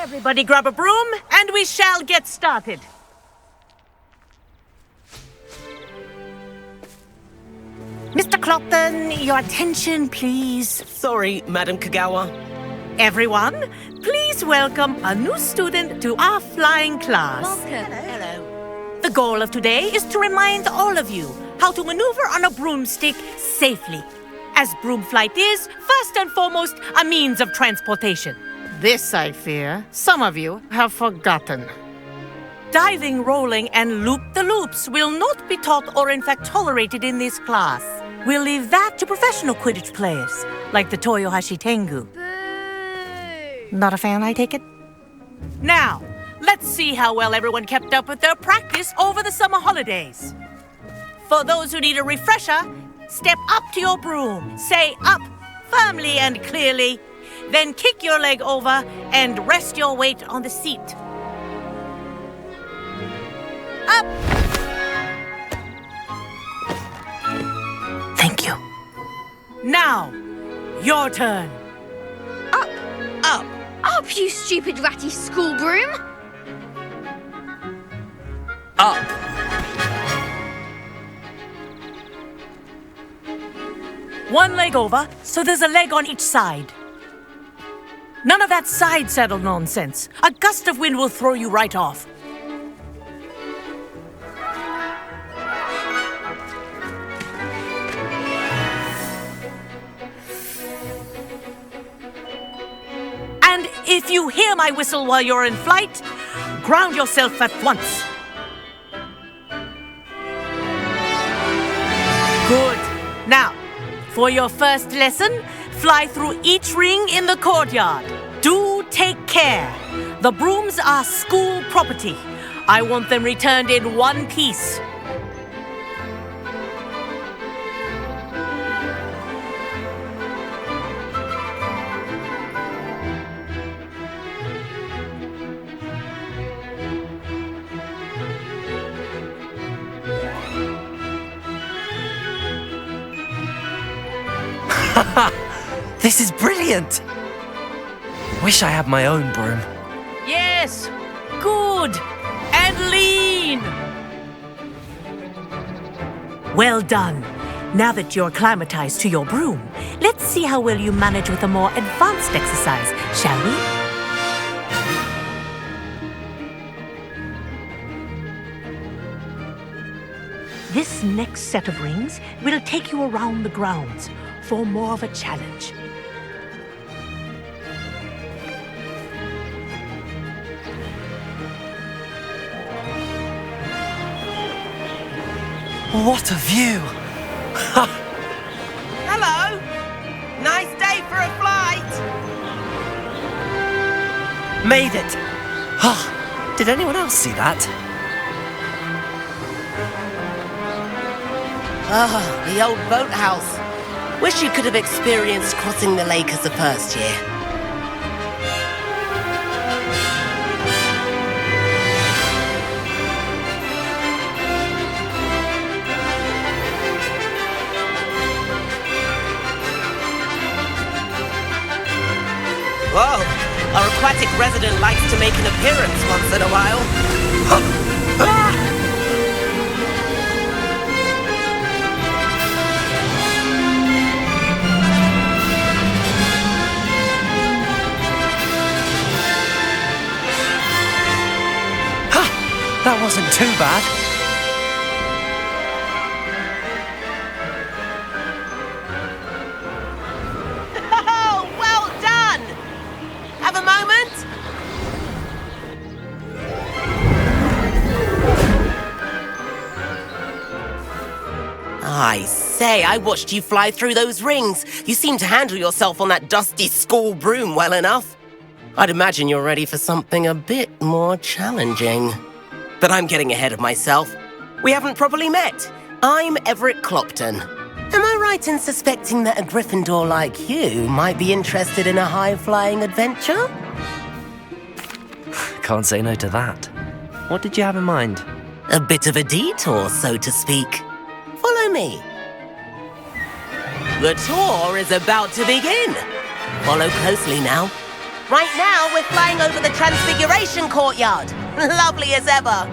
Everybody grab a broom, and we shall get started. Mr. Clopton, your attention, please. Sorry, Madam Kagawa. Everyone, please welcome a new student to our flying class. Welcome. Hello. The goal of today is to remind all of you how to maneuver on a broomstick safely, as broom flight is, first and foremost, a means of transportation. This, I fear, some of you have forgotten. Diving, rolling, and loop-the-loops will not be taught or in fact tolerated in this class. We'll leave that to professional Quidditch players, like the Toyohashi Tengu. Boo! Not a fan, I take it? Now, let's see how well everyone kept up with their practice over the summer holidays. For those who need a refresher, step up to your broom, say up firmly and clearly, then kick your leg over and rest your weight on the seat. Up! Thank you. Now, your turn. Up! Up. Up, you stupid ratty school broom! Up. One leg over, so there's a leg on each side. None of that side saddle nonsense. A gust of wind will throw you right off. And if you hear my whistle while you're in flight, ground yourself at once. Good. Now, for your first lesson, fly through each ring in the courtyard. Do take care. The brooms are school property. I want them returned in one piece. This is brilliant! Wish I had my own broom. Yes, good, and lean. Well done. Now that you're acclimatized to your broom, let's see how well you manage with a more advanced exercise, shall we? This next set of rings will take you around the grounds for more of a challenge. What a view! Hello. Nice day for a flight. Made it! Ah, did anyone else see that? Ah, the old boathouse. Wish you could have experienced crossing the lake as a first year. Whoa, our aquatic resident likes to make an appearance once in a while. That wasn't too bad. Oh, well done! Have a moment? I say, I watched you fly through those rings. You seem to handle yourself on that dusty school broom well enough. I'd imagine you're ready for something a bit more challenging. But I'm getting ahead of myself. We haven't properly met. I'm Everett Clopton. Am I right in suspecting that a Gryffindor like you might be interested in a high-flying adventure? Can't say no to that. What did you have in mind? A bit of a detour, so to speak. Follow me. The tour is about to begin. Follow closely now. Right now, we're flying over the Transfiguration Courtyard. Lovely as ever.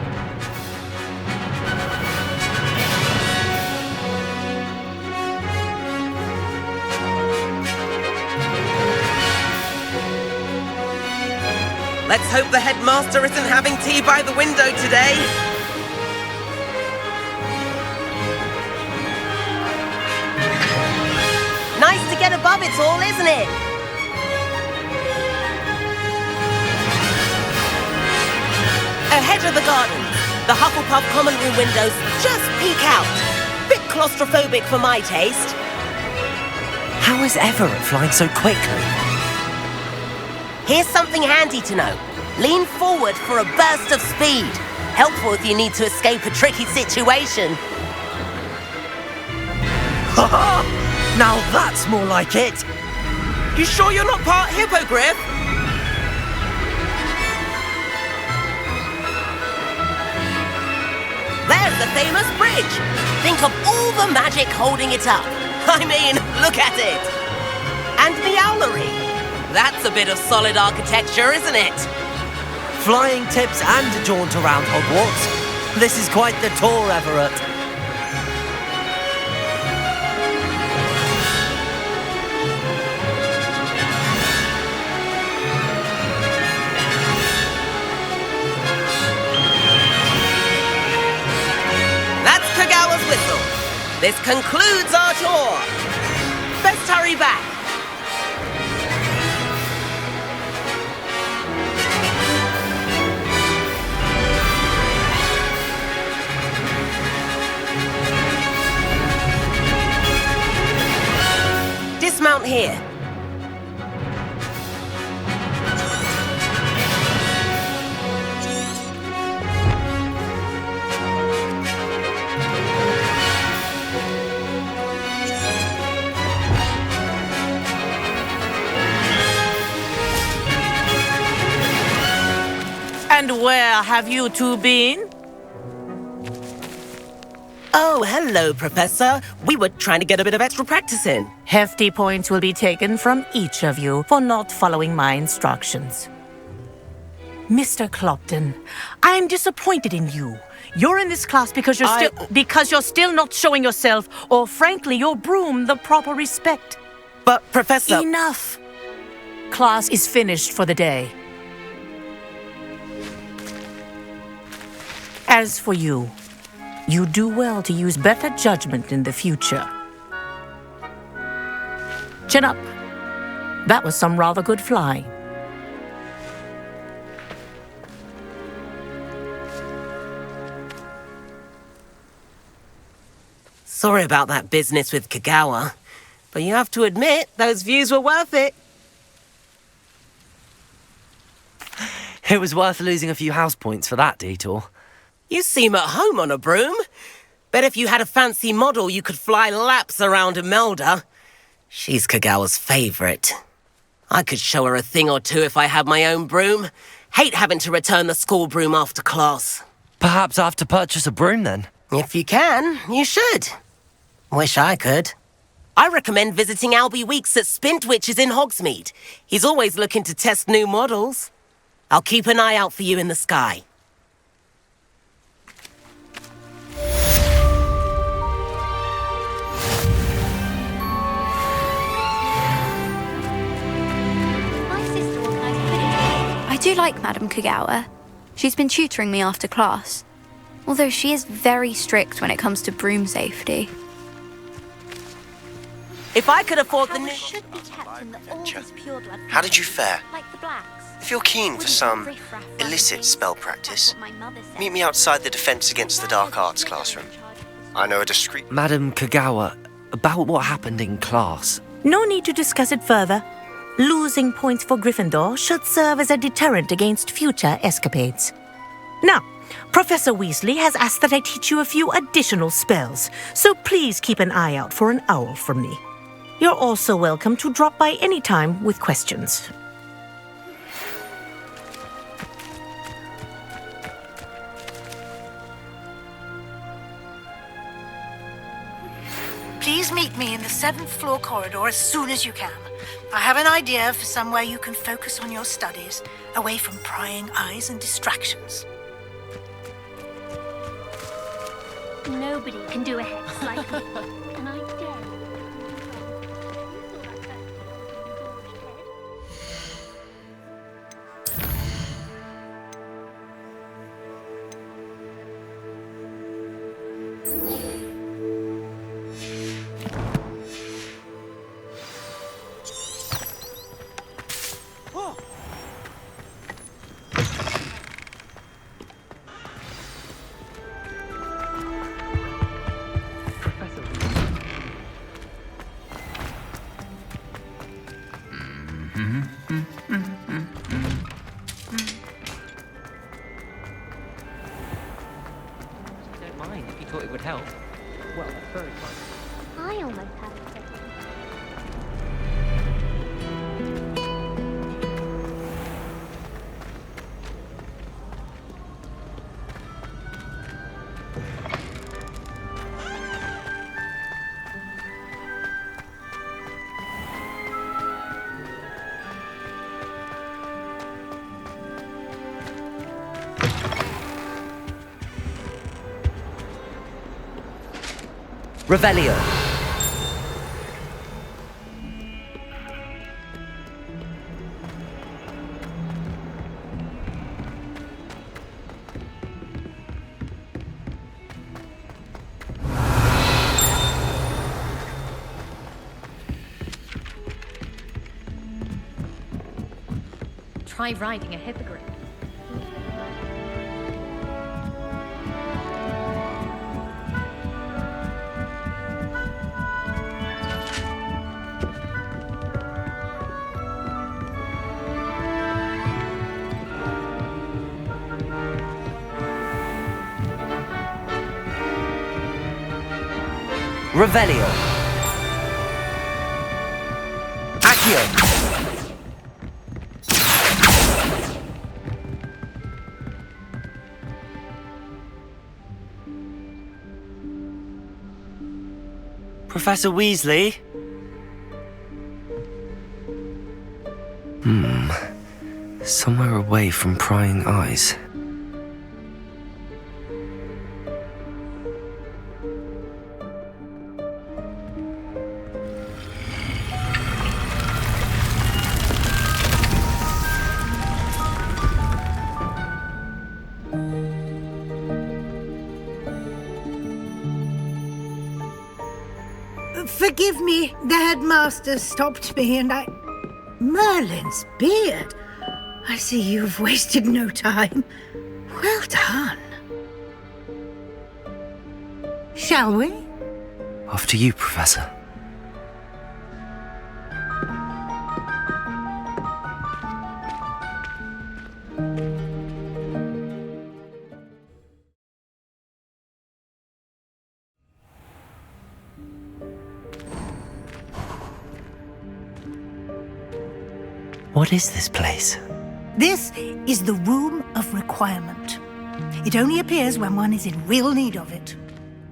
Let's hope the headmaster isn't having tea by the window today. Nice to get above it all, isn't it? Ahead of the garden, the Hufflepuff common room windows just peek out. Bit claustrophobic for my taste. How is Everett flying so quickly? Here's something handy to know. Lean forward for a burst of speed. Helpful if you need to escape a tricky situation. Ha-ha! Now that's more like it! You sure you're not part hippogriff? There's the famous bridge. Think of all the magic holding it up. I mean, look at it. And the owlery. That's a bit of solid architecture, isn't it? Flying tips and a jaunt around Hogwarts. This is quite the tour, Everett. That's Kagawa's whistle. This concludes our tour. Best hurry back. Dismount here. And where have you two been? Oh, hello, Professor. We were trying to get a bit of extra practice in. Hefty points will be taken from each of you for not following my instructions. Mr. Clopton, I am disappointed in you. You're in this class because you're still not showing yourself, or frankly, your broom the proper respect. But, Professor... Enough. Class is finished for the day. As for you, you do well to use better judgment in the future. Chin up. That was some rather good flying. Sorry about that business with Kagawa, but you have to admit, those views were worth it. It was worth losing a few house points for that detour. You seem at home on a broom. Bet if you had a fancy model, you could fly laps around Imelda. She's Kagawa's favorite. I could show her a thing or two if I had my own broom. Hate having to return the school broom after class. Perhaps I have to purchase a broom then. If you can, you should. Wish I could. I recommend visiting Albie Weeks at Spintwitches in Hogsmeade. He's always looking to test new models. I'll keep an eye out for you in the sky. I do like Madam Kagawa. She's been tutoring me after class. Although she is very strict when it comes to broom safety. If I could afford the new... Should be kept in the oldest pure blood How did you fare? like the blacks. If you're keen for some illicit spell practice, meet me outside the Defense Against the Dark Arts classroom. I know a discreet... Madam Kagawa, about what happened in class. No need to discuss it further. Losing points for Gryffindor should serve as a deterrent against future escapades. Now, Professor Weasley has asked that I teach you a few additional spells, so please keep an eye out for an owl from me. You're also welcome to drop by any time with questions. Please meet me in the 7th floor corridor as soon as you can. I have an idea for somewhere you can focus on your studies, away from prying eyes and distractions. Nobody can do a hex like me. And I dare you. Don't mind if you thought it would help. Well, that's very fun. I almost had a second. Revelio. Try riding a hippogriff. Revelio. Accio. Professor Weasley? Somewhere away from prying eyes. Forgive me, the headmaster stopped me and I... Merlin's beard! I see you've wasted no time. Well done. Shall we? After you, Professor. What is this place? This is the Room of Requirement. It only appears when one is in real need of it.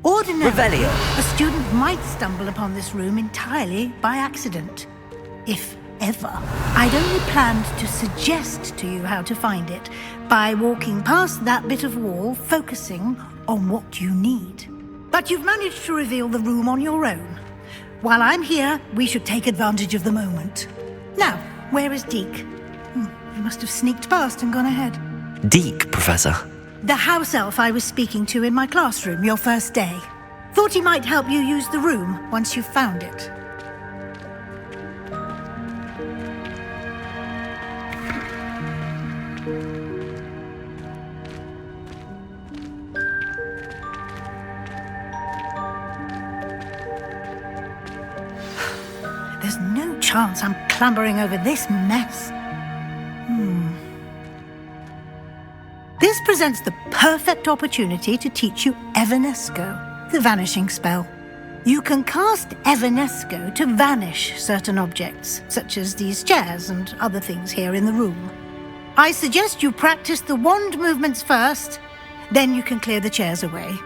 Ordinarily, Revelio. a student might stumble upon this room entirely by accident. If ever. I'd only planned to suggest to you how to find it by walking past that bit of wall, focusing on what you need. But you've managed to reveal the room on your own. While I'm here, we should take advantage of the moment. Now, where is Deke? He must have sneaked past and gone ahead. Deke, Professor. The house elf I was speaking to in my classroom your first day. Thought he might help you use the room once you've found it. There's no chance I'm clambering over this mess. This presents the perfect opportunity to teach you Evanesco, the vanishing spell. You can cast Evanesco to vanish certain objects, such as these chairs and other things here in the room. I suggest you practice the wand movements first, then you can clear the chairs away.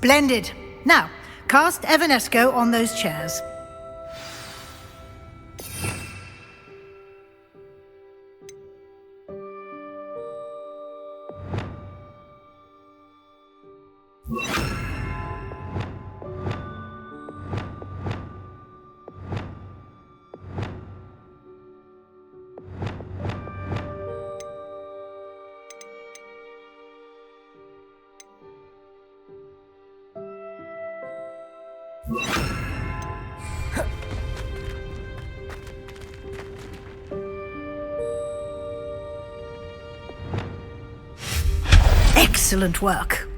Splendid. Now, cast Evanesco on those chairs. Excellent work.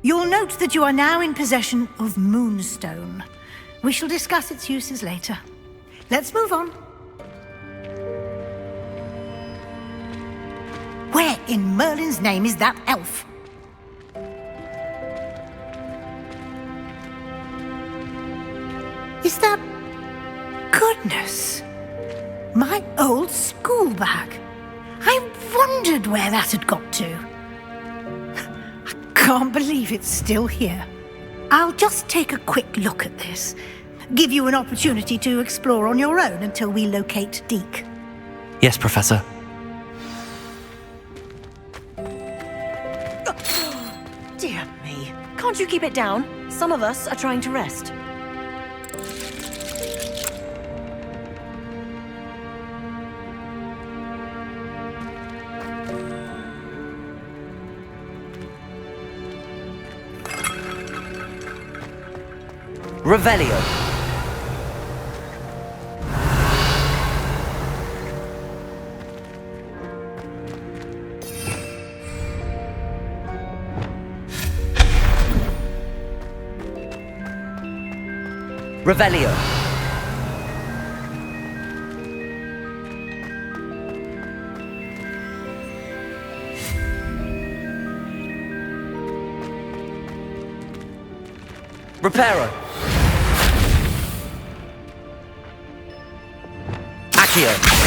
You'll note that you are now in possession of Moonstone. We shall discuss its uses later. Let's move on. Where in Merlin's name is that elf? Is that... Goodness! My old school bag. I wondered where that had got to. Can't believe it's still here. I'll just take a quick look at this. Give you an opportunity to explore on your own until we locate Deke. Yes, Professor. Dear me. Can't you keep it down? Some of us are trying to rest. Revelio. Revelio. Reparo. Accio.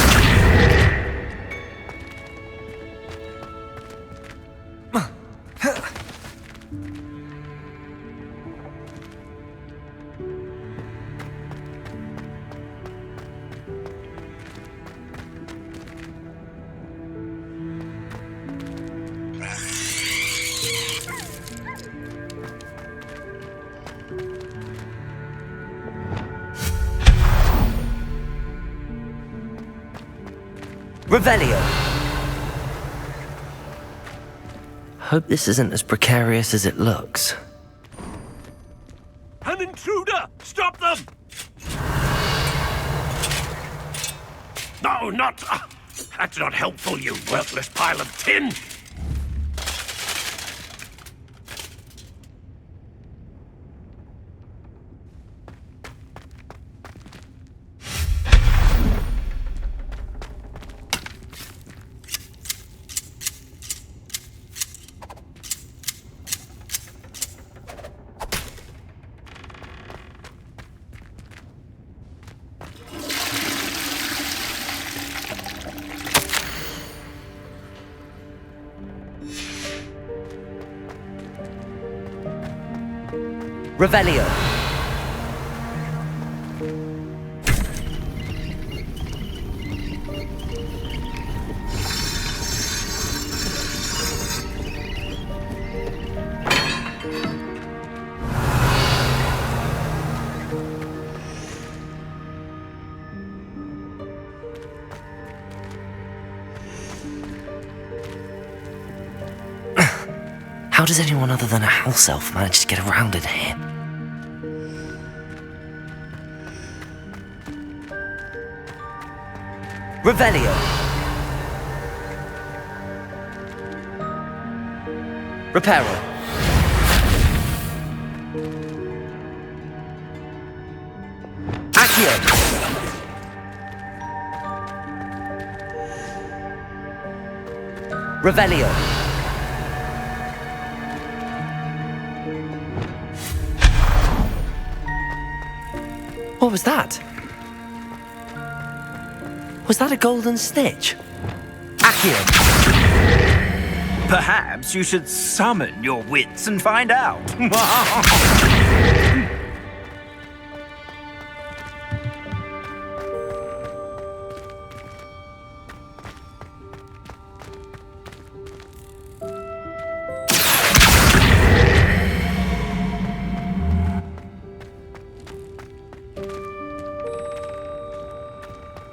Revelio. Hope this isn't as precarious as it looks. An intruder! Stop them! No, not... that's not helpful, you worthless pile of tin! Revelio. How does anyone other than a house elf manage to get around in here? Revelio. Reparo. Accio. Revelio. What was that? Was that a golden snitch? Accio. Perhaps you should summon your wits and find out.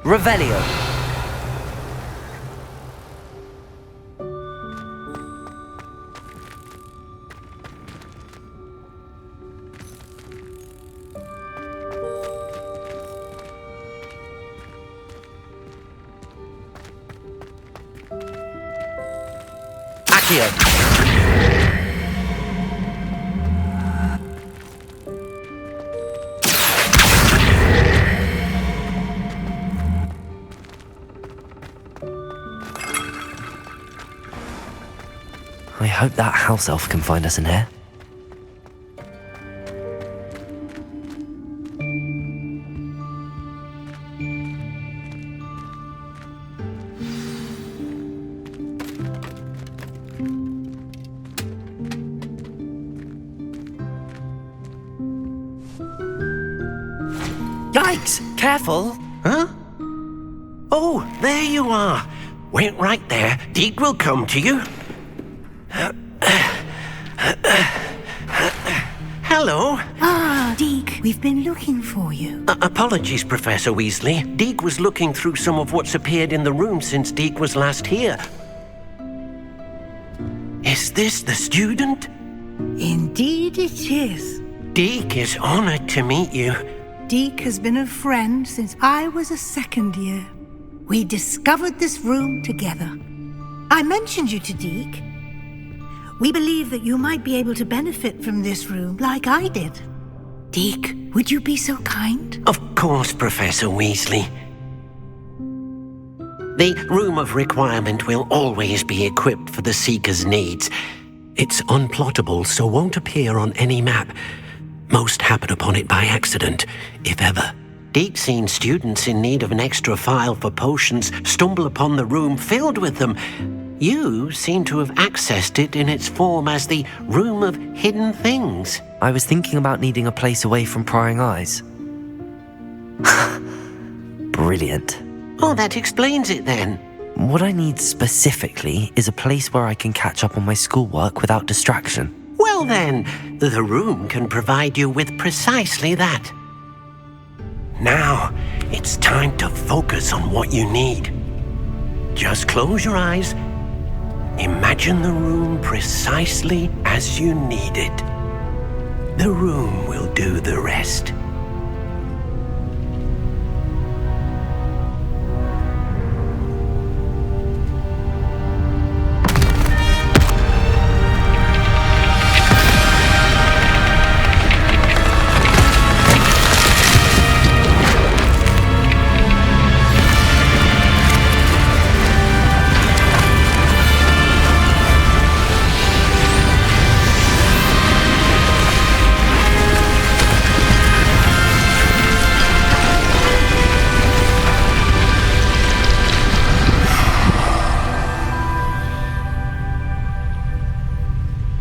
Revelio. Accio. I hope that house elf can find us in here. Yikes! Careful! Huh? Oh, there you are. Wait right there. Deke will come to you. Hello. Ah, Deke, we've been looking for you. Apologies, Professor Weasley. Deke was looking through some of what's appeared in the room since Deke was last here. Is this the student? Indeed it is. Deke is honored to meet you. Deke has been a friend since I was a second year. We discovered this room together. I mentioned you to Deke. We believe that you might be able to benefit from this room like I did. Deke, would you be so kind? Of course, Professor Weasley. The Room of Requirement will always be equipped for the Seeker's needs. It's unplottable, so won't appear on any map. Most happen upon it by accident, if ever. Deke's seen students in need of an extra file for potions stumble upon the room filled with them. You seem to have accessed it in its form as the Room of Hidden Things. I was thinking about needing a place away from prying eyes. Brilliant. Oh, that explains it then. What I need specifically is a place where I can catch up on my schoolwork without distraction. Well then, the room can provide you with precisely that. Now, it's time to focus on what you need. Just close your eyes. Imagine the room precisely as you need it. The room will do the rest.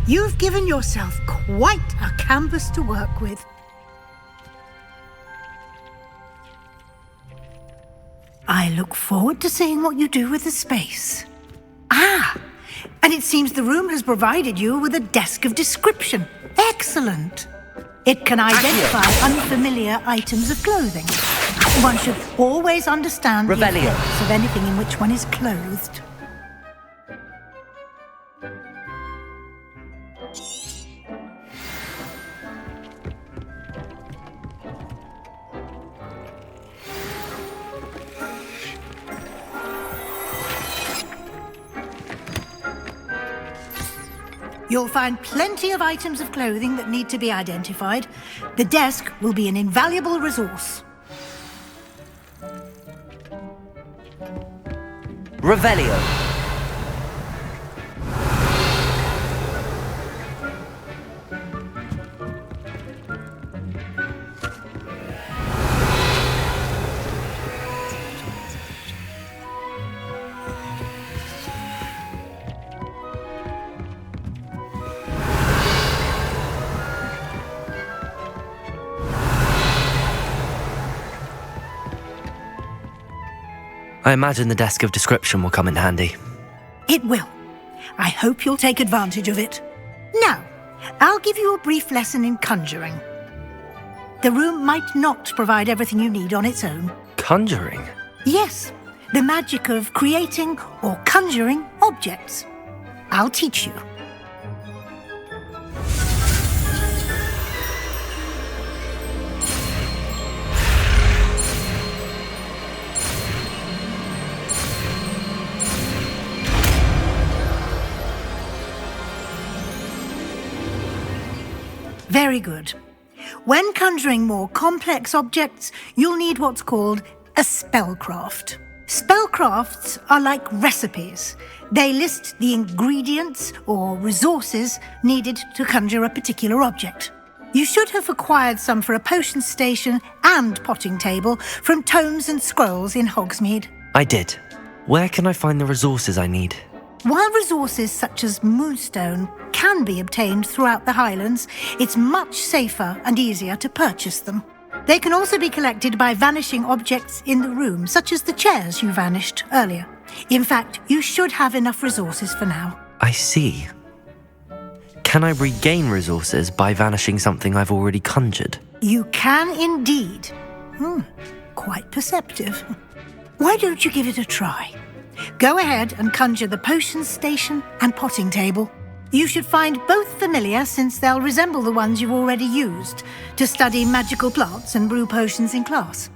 You've given yourself quite a canvas to work with. I look forward to seeing what you do with the space. Ah, and it seems the room has provided you with a desk of description. Excellent. It can identify unfamiliar items of clothing. One should always understand the effects of anything in which one is clothed. You'll find plenty of items of clothing that need to be identified. The desk will be an invaluable resource. Revelio. I imagine the desk of description will come in handy. It will. I hope you'll take advantage of it. Now, I'll give you a brief lesson in conjuring. The room might not provide everything you need on its own. Conjuring? Yes, the magic of creating or conjuring objects. I'll teach you. Very good. When conjuring more complex objects, you'll need what's called a spellcraft. Spellcrafts are like recipes. They list the ingredients or resources needed to conjure a particular object. You should have acquired some for a potion station and potting table from tomes and scrolls in Hogsmeade. I did. Where can I find the resources I need? While resources such as moonstone can be obtained throughout the Highlands, it's much safer and easier to purchase them. They can also be collected by vanishing objects in the room, such as the chairs you vanished earlier. In fact, you should have enough resources for now. I see. Can I regain resources by vanishing something I've already conjured? You can indeed. Quite perceptive. Why don't you give it a try? Go ahead and conjure the potion station and potting table. You should find both familiar, since they'll resemble the ones you've already used to study magical plants and brew potions in class.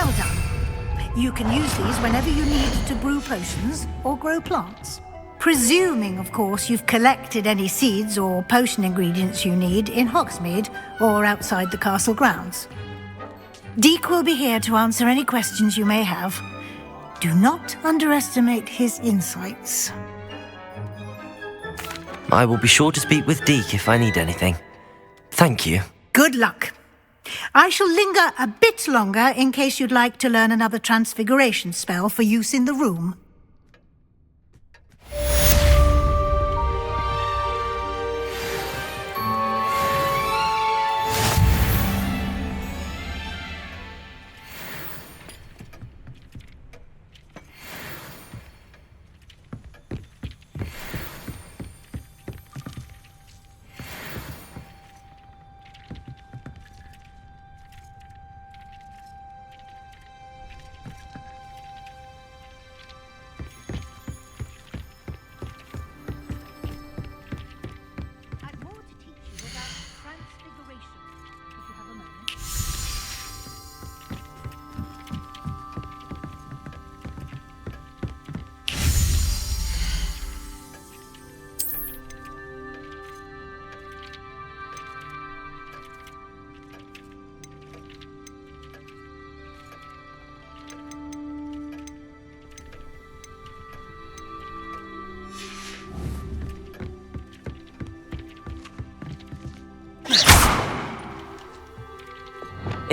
Well done. You can use these whenever you need to brew potions or grow plants. Presuming, of course, you've collected any seeds or potion ingredients you need in Hogsmeade or outside the castle grounds. Deke will be here to answer any questions you may have. Do not underestimate his insights. I will be sure to speak with Deke if I need anything. Thank you. Good luck. I shall linger a bit longer in case you'd like to learn another transfiguration spell for use in the room.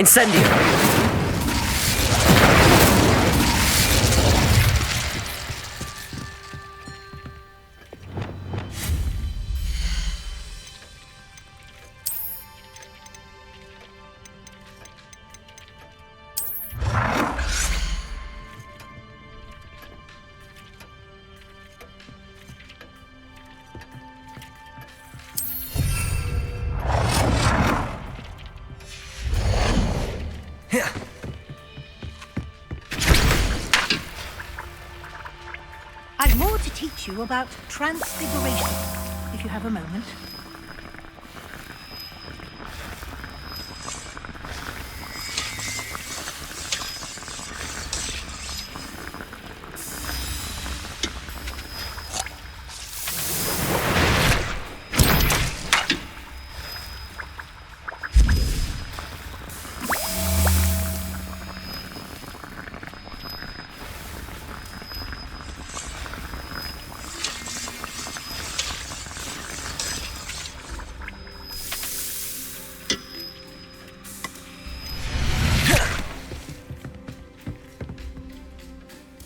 Incendio! I've more to teach you about transfiguration, if you have a moment.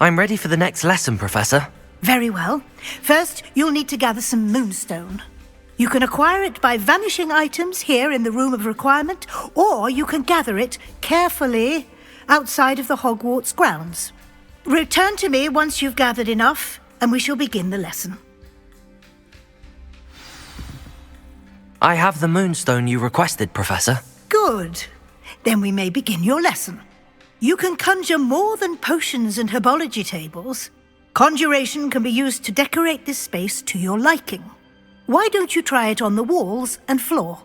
I'm ready for the next lesson, Professor. Very well. First, you'll need to gather some moonstone. You can acquire it by vanishing items here in the Room of Requirement, or you can gather it carefully outside of the Hogwarts grounds. Return to me once you've gathered enough, and we shall begin the lesson. I have the moonstone you requested, Professor. Good. Then we may begin your lesson. You can conjure more than potions and herbology tables. Conjuration can be used to decorate this space to your liking. Why don't you try it on the walls and floor?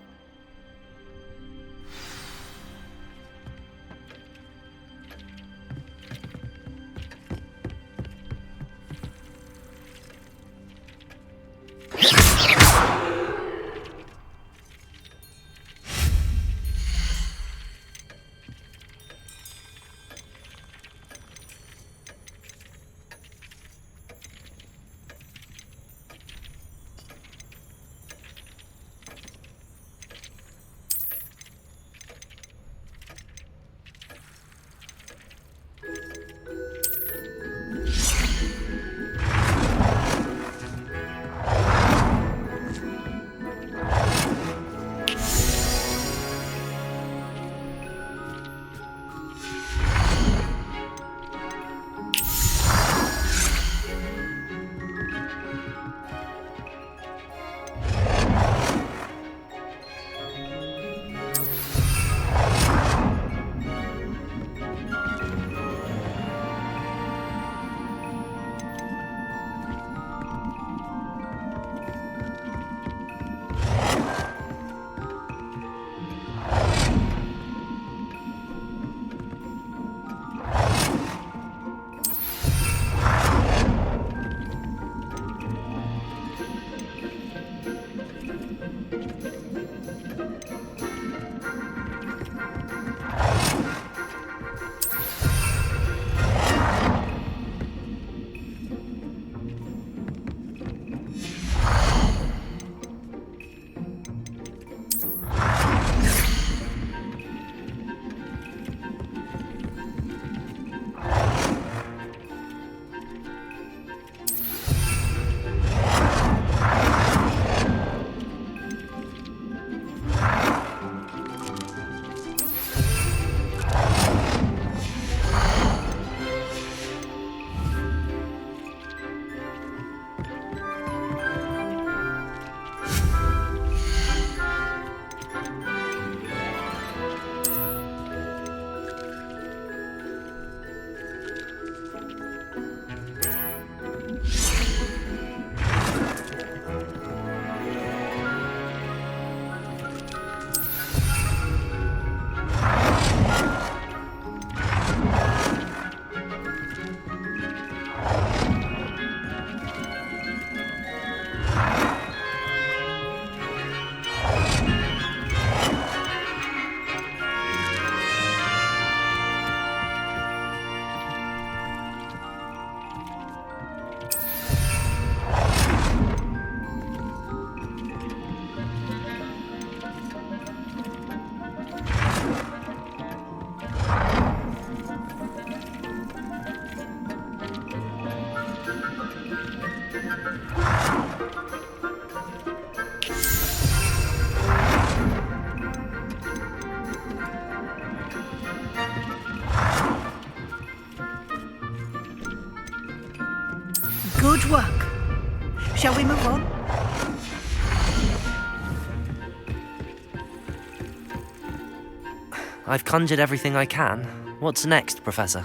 I've conjured everything I can. What's next, Professor?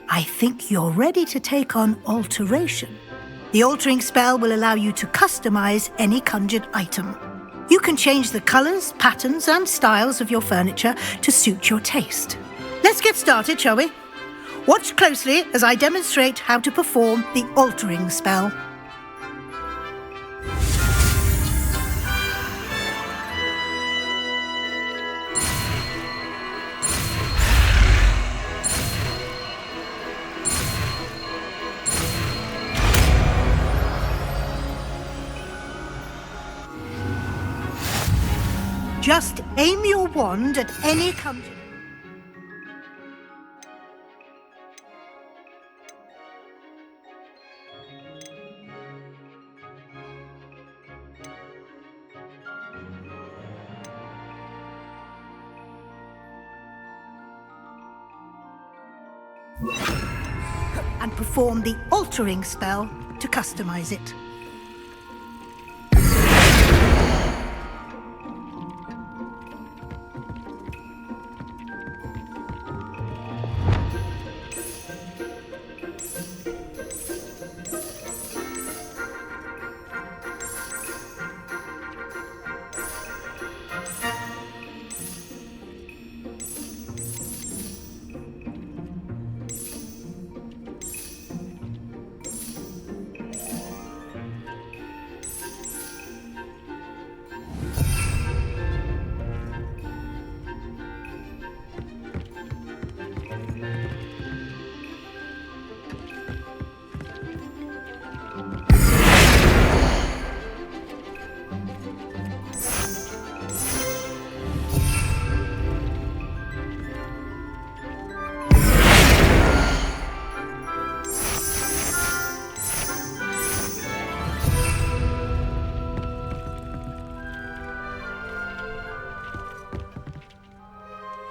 I think you're ready to take on alteration. The altering spell will allow you to customize any conjured item. You can change the colors, patterns, and styles of your furniture to suit your taste. Let's get started, shall we? Watch closely as I demonstrate how to perform the altering spell. Just aim your wand at any conjurer. And perform the altering spell to customize it.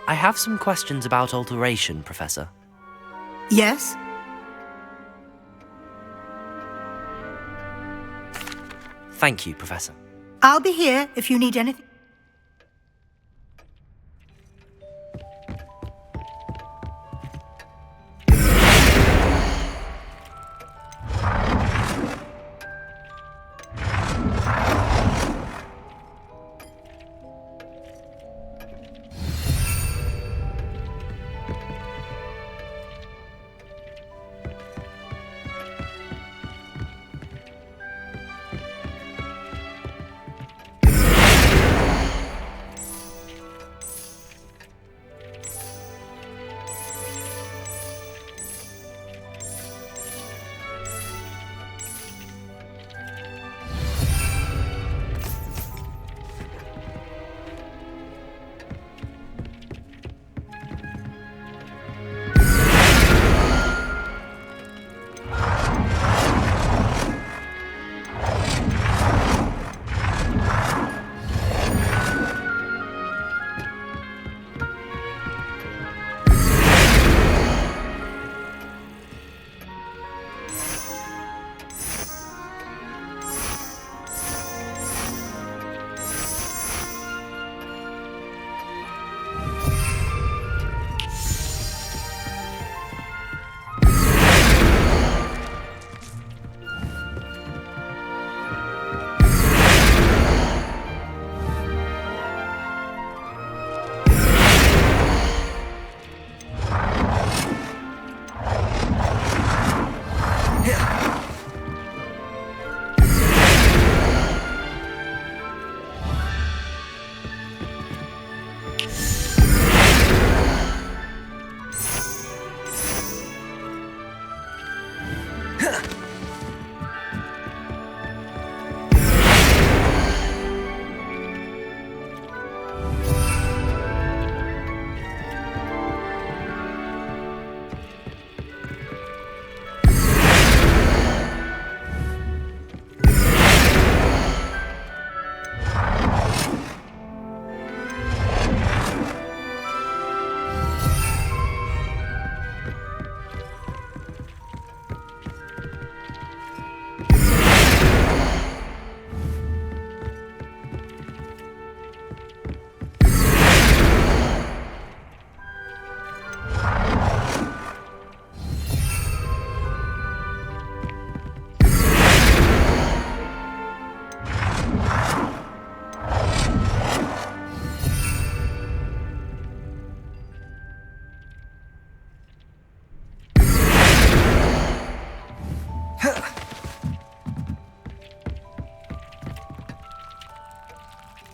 I have some questions about alteration, Professor. Yes? Thank you, Professor. I'll be here if you need anything.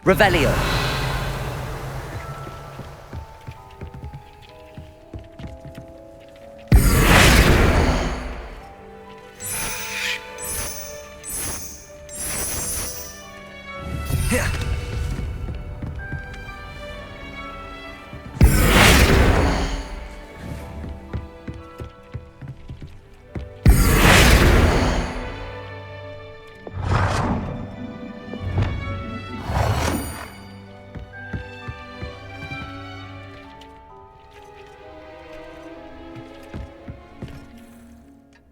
Revelio.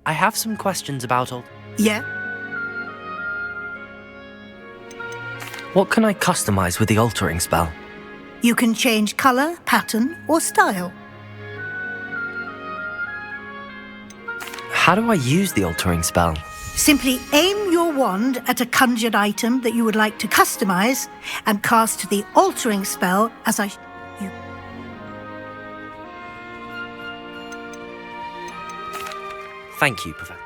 I have some questions about Yeah? What can I customize with the altering spell? You can change color, pattern, or style. How do I use the altering spell? Simply aim your wand at a conjured item that you would like to customize and cast the altering spell as I... you. Thank you, Professor.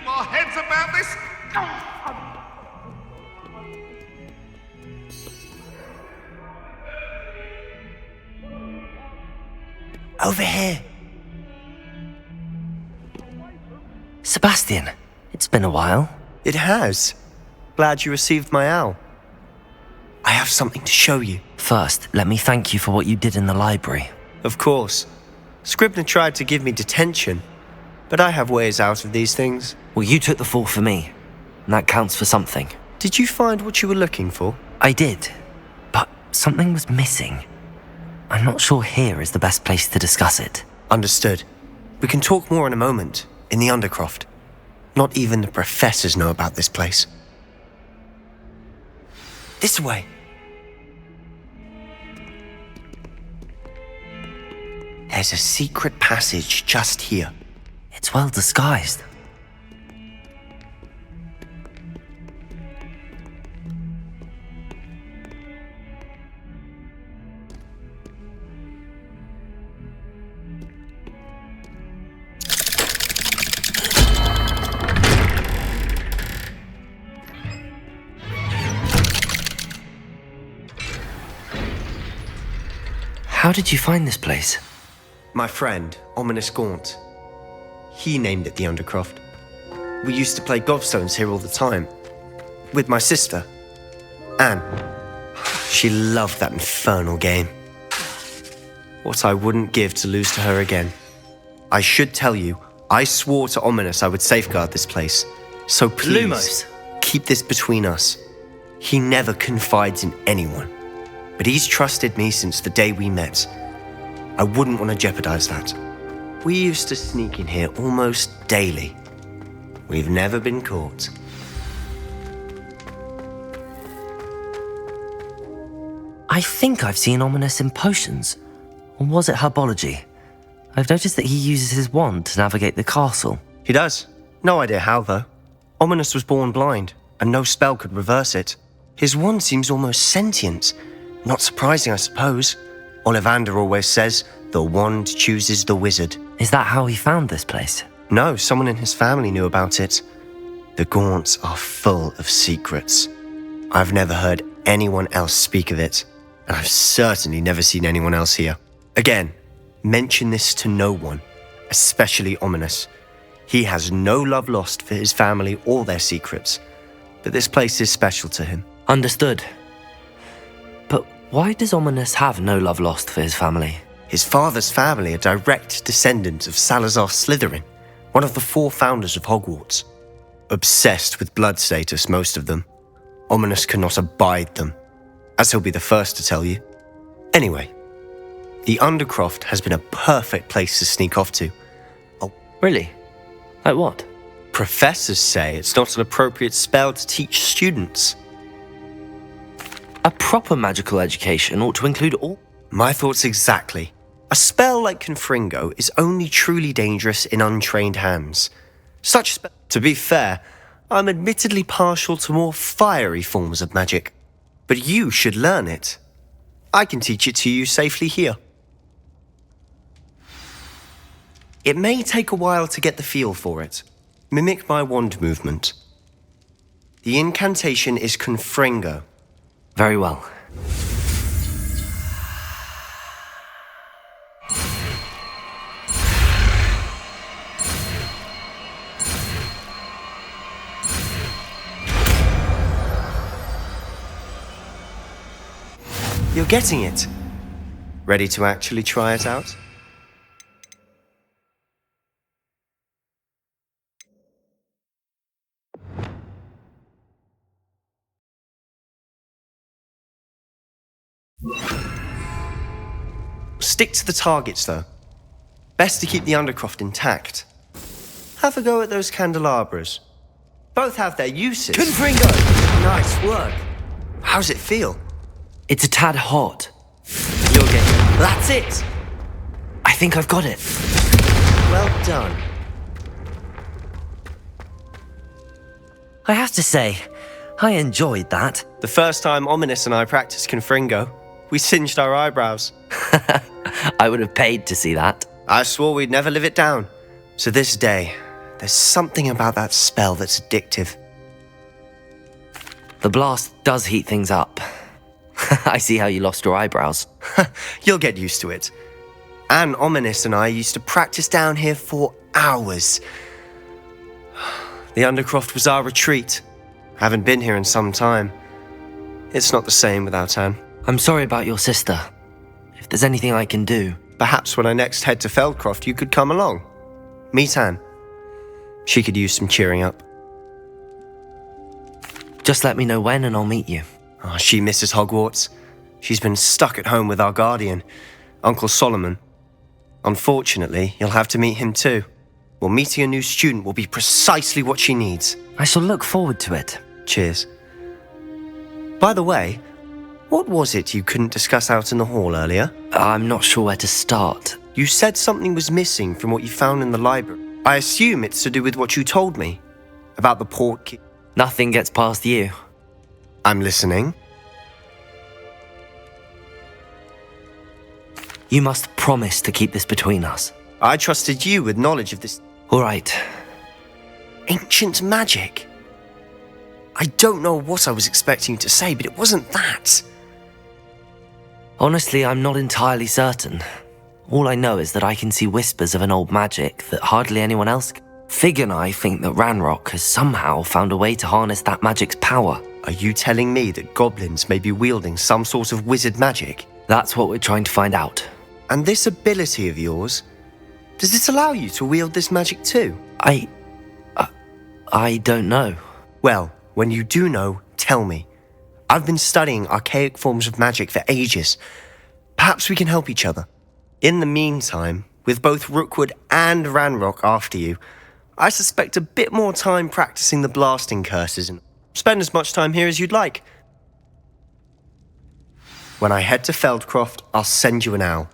Our heads about this? Over here. Sebastian, it's been a while. It has. Glad you received my owl. I have something to show you. First, let me thank you for what you did in the library. Of course. Scribner tried to give me detention, but I have ways out of these things. Well, you took the fall for me, and that counts for something. Did you find what you were looking for? I did. something was missing. I'm not sure here is the best place to discuss it. Understood. We can talk more in a moment, in the Undercroft. Not even the professors know about this place. This way. There's a secret passage just here. It's well disguised. How did you find this place? My friend, Ominous Gaunt. He named it the Undercroft. We used to play gobstones here all the time. With my sister, Anne. She loved that infernal game. What I wouldn't give to lose to her again. I should tell you, I swore to Ominous I would safeguard this place. So please, Lumos. keep this between us. He never confides in anyone. But he's trusted me since the day we met. I wouldn't want to jeopardize that. We used to sneak in here almost daily. We've never been caught. I think I've seen Ominous in potions. Or was it herbology? I've noticed that he uses his wand to navigate the castle. He does. No idea how, though. Ominous was born blind, and no spell could reverse it. His wand seems almost sentient. Not surprising, I suppose. Ollivander always says, the wand chooses the wizard. Is that how he found this place? No, someone in his family knew about it. The Gaunts are full of secrets. I've never heard anyone else speak of it, and I've certainly never seen anyone else here. Again, mention this to no one, especially Ominous. He has no love lost for his family or their secrets, but this place is special to him. Understood. But why does Ominous have no love lost for his family? His father's family are direct descendants of Salazar Slytherin, one of the 4 founders of Hogwarts. Obsessed with blood status, most of them. Ominous cannot abide them, as he'll be the first to tell you. Anyway, the Undercroft has been a perfect place to sneak off to. Oh, really? Like what? Professors say it's not an appropriate spell to teach students. A proper magical education ought to include all... My thoughts exactly. A spell like Confringo is only truly dangerous in untrained hands. Such spell... To be fair, I'm admittedly partial to more fiery forms of magic. But you should learn it. I can teach it to you safely here. It may take a while to get the feel for it. Mimic my wand movement. The incantation is Confringo. Very well. You're getting it. Ready to actually try it out? Stick to the targets, though. Best to keep the Undercroft intact. Have a go at those candelabras. Both have their uses. Confringo! Nice work. How's it feel? It's a tad hot. You'll get it. That's it! I think I've got it. Well done. I have to say, I enjoyed that. The first time Ominous and I practiced Confringo, we singed our eyebrows. I would have paid to see that. I swore we'd never live it down. To this day, there's something about that spell that's addictive. The blast does heat things up. I see how you lost your eyebrows. You'll get used to it. Anne, Ominous and I used to practice down here for hours. The Undercroft was our retreat. Haven't been here in some time. It's not the same without Anne. I'm sorry about your sister. If there's anything I can do... Perhaps when I next head to Feldcroft, you could come along. Meet Anne. She could use some cheering up. Just let me know when and I'll meet you. Oh, she misses Hogwarts. She's been stuck at home with our guardian, Uncle Solomon. Unfortunately, you'll have to meet him too. Well, meeting a new student will be precisely what she needs. I shall look forward to it. Cheers. By the way, what was it you couldn't discuss out in the hall earlier? I'm not sure where to start. You said something was missing from what you found in the library. I assume it's to do with what you told me about the port key. Nothing gets past you. I'm listening. You must promise to keep this between us. I trusted you with knowledge of this. All right. Ancient magic. I don't know what I was expecting you to say, but it wasn't that. Honestly, I'm not entirely certain. All I know is that I can see whispers of an old magic that hardly anyone else can. Fig and I think that Ranrock has somehow found a way to harness that magic's power. Are you telling me that goblins may be wielding some sort of wizard magic? That's what we're trying to find out. And this ability of yours, does it allow you to wield this magic too? I don't know. Well, when you do know, tell me. I've been studying archaic forms of magic for ages. Perhaps we can help each other. In the meantime, with both Rookwood and Ranrock after you, I suspect a bit more time practicing the blasting curses and spend as much time here as you'd like. When I head to Feldcroft, I'll send you an owl.